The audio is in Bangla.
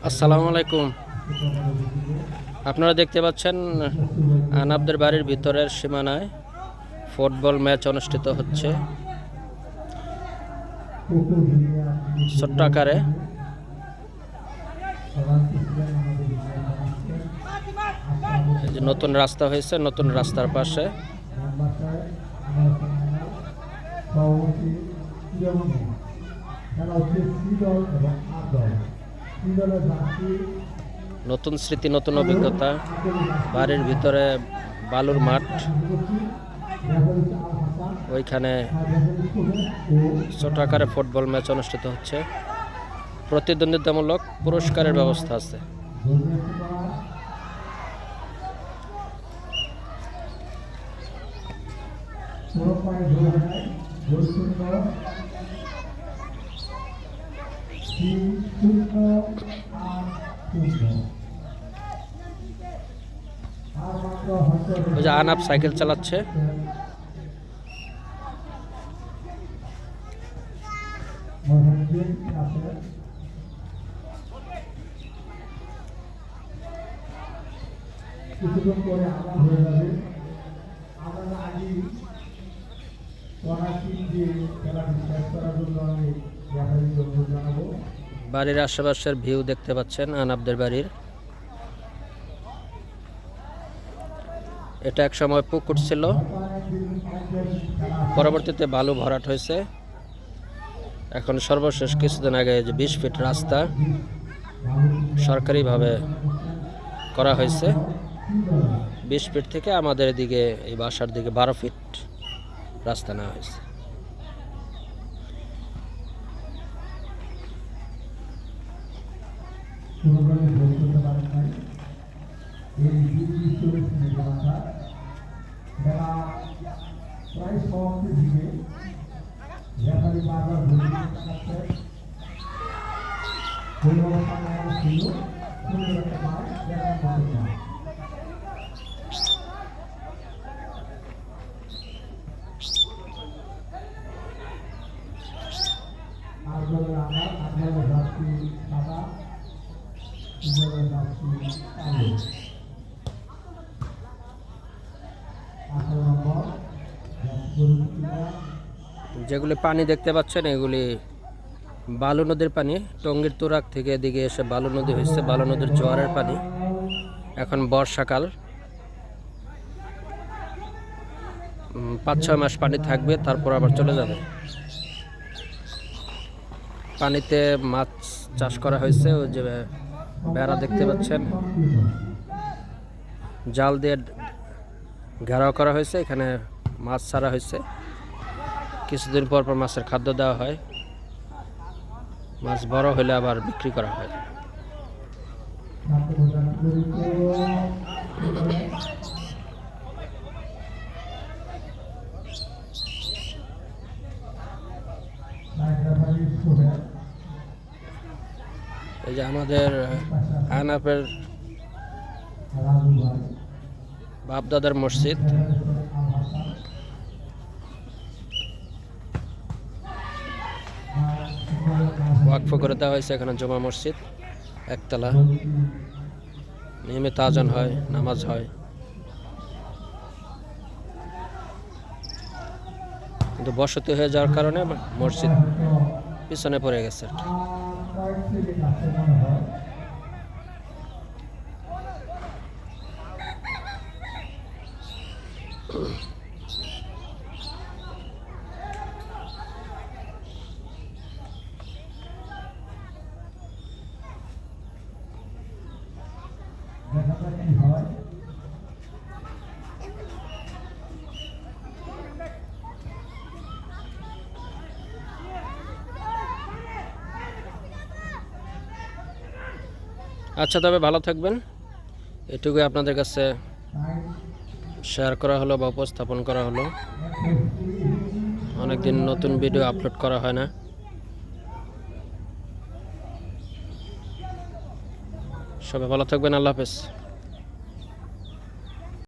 আসসালামু আলাইকুম। আপনারা দেখতে পাচ্ছেন আনাবদের বাড়ির ভিতরের সীমানায় ফুটবল ম্যাচ অনুষ্ঠিত হচ্ছে ছোট্ট আকারে। এই যে নতুন রাস্তা হয়েছে, নতুন রাস্তার পাশে নতুন স্মৃতি, নতুন অভিজ্ঞতা। বাড়ির ভিতরে বালুর মাঠ, ওইখানে ছোট আকারে ফুটবল ম্যাচ অনুষ্ঠিত হচ্ছে। প্রতিদ্বন্দ্বিতামূলক পুরস্কারের ব্যবস্থা আছে। ওই যে আনাপ সাইকেল চালাচ্ছে। কিছুক্ষণ পরে আবার হয়ে যাবে। আমরা আগে বাড়ির আশেপাশের ভিউ দেখতে পাচ্ছেন আনাবদের বাড়ির। এটা এক সময় পুকুর ছিল, পরবর্তীতে বালু ভরাট হয়েছে। এখন সর্বশেষ কিছুদিন আগে যে 20 ফিট রাস্তা সরকারিভাবে করা হয়েছে। 20 ফিট থেকে আমাদের দিকে এই বাসার দিকে 12 ফিট রাস্তা নেওয়া হয়েছে। যেগুলি পানি দেখতে পাচ্ছেন এগুলি বালু নদীর পানি। টঙ্গীর তুরাগ থেকে এদিকে এসে বালু নদী হয়েছে, বালু নদীর জোয়ারের পানি। এখন বর্ষাকাল, 5-6 মাস পানি থাকবে, তারপর আবার চলে যাবে। পানিতে মাছ চাষ করা হয়েছে। ওই যে বেড়া দেখতে পাচ্ছেন, জাল দিয়ে ঘেরাও করা হয়েছে, এখানে মাছ ছাড়া হয়েছে। কিছুদিন পর পর মাছের খাদ্য দেওয়া হয়। মাছ বড় হলে আবার বিক্রি করা হয়। এই যে আমাদের আনাপের বাপদাদার মসজিদ। ওয়াকফ করে দেওয়া হয়েছে এখানে জমা মসজিদ, একতলা। নিয়মিত আজান হয়, নামাজ হয়, কিন্তু বসতি হয়ে যাওয়ার কারণে মসজিদ পিছনে পড়ে গেছে আর কি। আচ্ছা, তবে ভালো থাকবেন। এটুকুই আপনাদের কাছে শেয়ার করা হলো বা উপস্থাপন করা হলো। অনেকদিন নতুন ভিডিও আপলোড করা হয় না। সবাই ভালো থাকবেন। আল্লাহ হাফেজ।